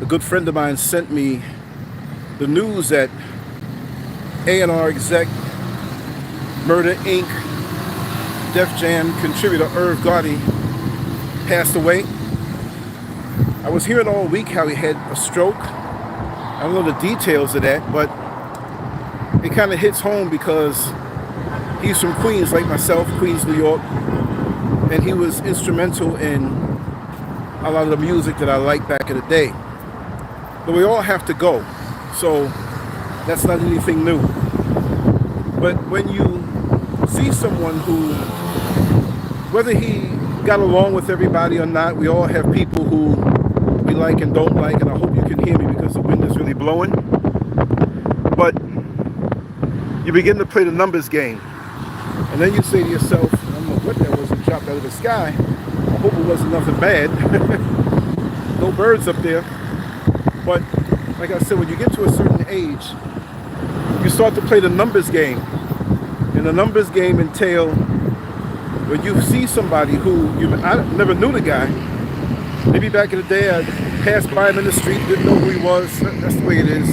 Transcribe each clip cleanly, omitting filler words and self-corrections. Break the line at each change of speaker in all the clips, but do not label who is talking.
A good friend of mine sent me the news that A&R Exec, Murder Inc., Def Jam contributor Irv Gotti passed away. I was hearing all week how he had a stroke. I don't know the details of that, but it kind of hits home because he's from Queens, like myself, Queens, New York, and he was instrumental in a lot of the music that I liked back in the day. But we all have to go, so that's not anything new. But when you see someone who, whether he got along with everybody or not, we all have people who we like and don't like, and I hope you can hear me because the wind is really blowing. But you begin to play the numbers game, and then you say to yourself, I don't know what that was that dropped out of the sky. I hope it wasn't nothing bad. No birds up there. But like I said, when you get to a certain age, you start to play the numbers game. And the numbers game entail when you see somebody who I never knew the guy. Maybe back in the day I passed by him in the street, didn't know who he was. That's the way it is.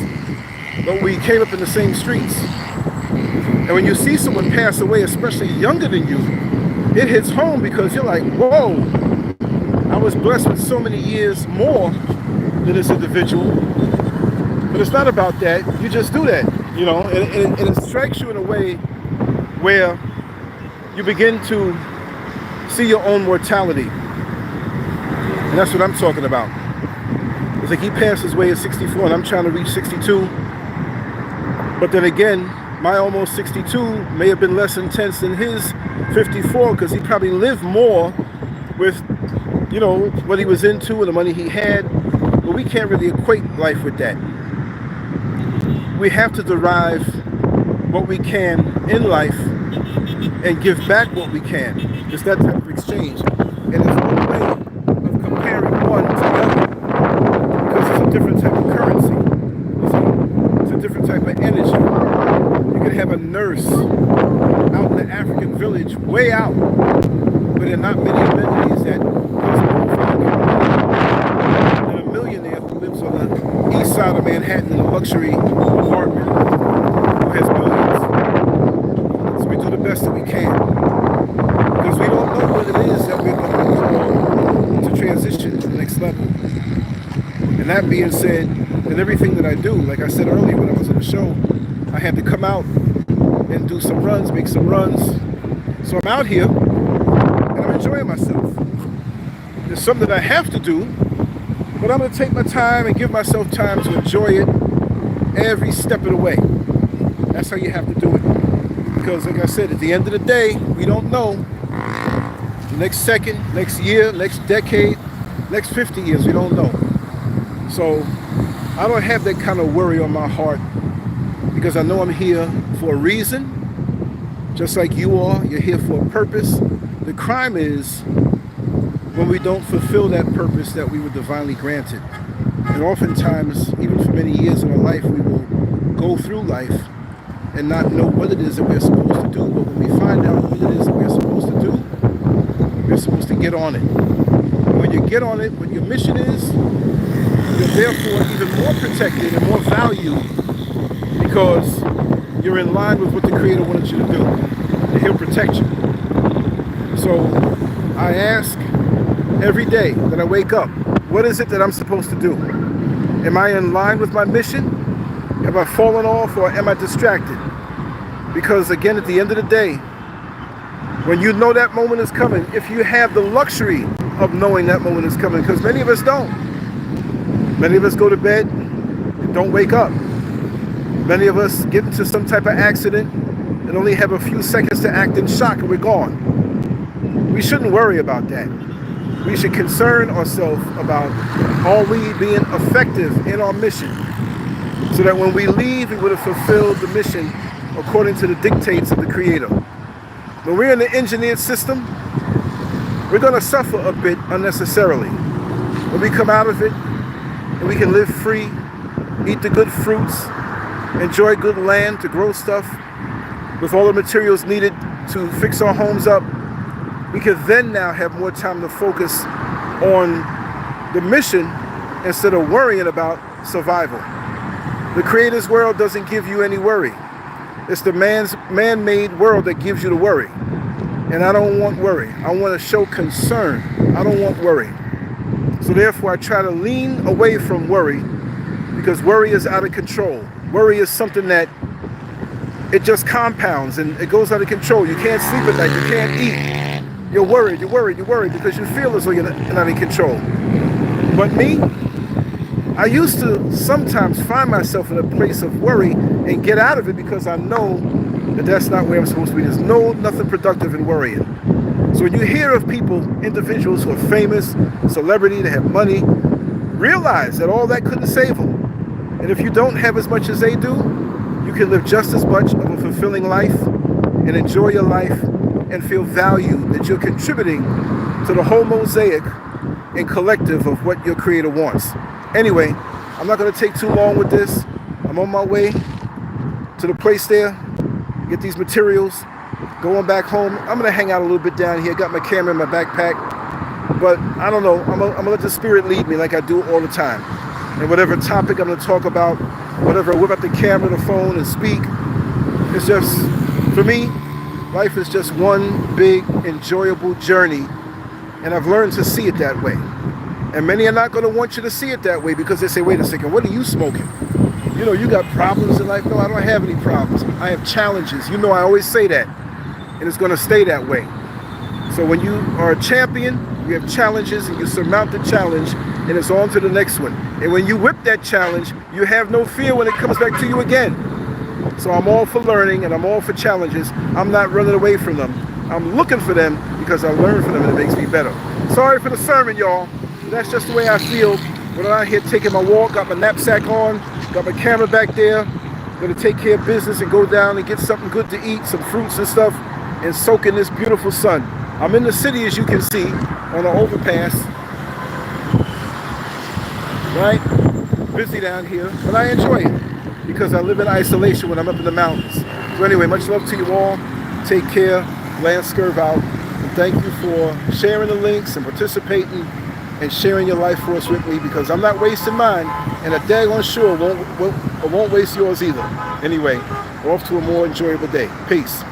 But we came up in the same streets. And when you see someone pass away, especially younger than you, it hits home because you're like, whoa, I was blessed with so many years more than this individual. But it's not about that. You just do that, you know, and it strikes you in a way where you begin to see your own mortality. And that's what I'm talking about. It's like he passed his way at 64 and I'm trying to reach 62. But then again, my almost 62 may have been less intense than his 54 because he probably lived more with, you know, what he was into and the money he had. But we can't really equate life with that. We have to derive what we can in life and give back what we can. It's that type of exchange. And there's no way of comparing one to the other because it's a different type of currency. It's a different type of energy. You can have a nurse out in the African village, way out, where there are not many amenities that and a millionaire who lives on the east side of Manhattan in a luxury apartment who has millions. So we do the best that we can because we don't know what it is that we're going to call to transition to the next level. And that being said, in everything that I do, like I said earlier when I was on the show, I had to come out and do some runs, make some runs. So I'm out here and I'm enjoying myself. It's something that I have to do, but I'm going to take my time and give myself time to enjoy it every step of the way. That's how you have to do it. Because like I said, at the end of the day, we don't know. The next second, next year, next decade, next 50 years, we don't know. So I don't have that kind of worry on my heart because I know I'm here for a reason. Just like you are, you're here for a purpose. The crime is when we don't fulfill that purpose that we were divinely granted. And oftentimes, even for many years in our life, we will go through life and not know what it is that we're supposed to do. But when we find out what it is that we're supposed to do, we're supposed to get on it. And when you get on it, what your mission is, you're therefore even more protected and more valued because you're in line with what the Creator wanted you to do. And He'll protect you. So I ask every day that I wake up, what is it that I'm supposed to do? Am I in line with my mission? Have I fallen off or am I distracted? Because again, at the end of the day, when you know that moment is coming, if you have the luxury of knowing that moment is coming, because many of us don't. Many of us go to bed and don't wake up. Many of us get into some type of accident and only have a few seconds to act in shock and we're gone. We shouldn't worry about that. We should concern ourselves about are we being effective in our mission so that when we leave, we would have fulfilled the mission according to the dictates of the Creator. When we're in the engineered system, we're going to suffer a bit unnecessarily. When we come out of it and we can live free, eat the good fruits, enjoy good land to grow stuff with all the materials needed to fix our homes up, we can then now have more time to focus on the mission instead of worrying about survival. The Creator's world doesn't give you any worry. It's the man-made world that gives you the worry. And I don't want worry. I want to show concern. I don't want worry. So therefore, I try to lean away from worry, because worry is out of control. Worry is something that it just compounds and it goes out of control. You can't sleep at night. You can't eat. You're worried. You're worried. You're worried because you feel as though you're not in control. But me, I used to sometimes find myself in a place of worry and get out of it because I know that that's not where I'm supposed to be. There's nothing productive in worrying. So when you hear of people, individuals who are famous, celebrity, that have money, realize that all that couldn't save them. And if you don't have as much as they do, you can live just as much of a fulfilling life and enjoy your life and feel valued that you're contributing to the whole mosaic and collective of what your Creator wants. Anyway, I'm not going to take too long with this. I'm on my way to the place there, get these materials, going back home. I'm going to hang out a little bit down here. Got my camera in my backpack. But I don't know. I'm going to let the Spirit lead me like I do all the time. And whatever topic I'm going to talk about, whatever I whip out the camera, the phone, and speak, it's just, for me, life is just one big, enjoyable journey. And I've learned to see it that way. And many are not going to want you to see it that way because they say, wait a second, what are you smoking? You know, you got problems in life. No, I don't have any problems. I have challenges. You know, I always say that. And it's going to stay that way. So when you are a champion, you have challenges and you surmount the challenge and it's on to the next one. And when you whip that challenge, you have no fear when it comes back to you again. So I'm all for learning and I'm all for challenges. I'm not running away from them. I'm looking for them because I learn from them and it makes me better. Sorry for the sermon, y'all. That's just the way I feel when I'm out here taking my walk, got my knapsack on, got my camera back there, gonna take care of business and go down and get something good to eat, some fruits and stuff, and soak in this beautiful sun. I'm in the city, as you can see, on an overpass, right? Busy down here, but I enjoy it because I live in isolation when I'm up in the mountains. So anyway, much love to you all. Take care. LANCESCURV out. And thank you for sharing the links and participating and sharing your life force with me, because I'm not wasting mine, and a daggone sure won't waste yours either. Anyway, we're off to a more enjoyable day. Peace.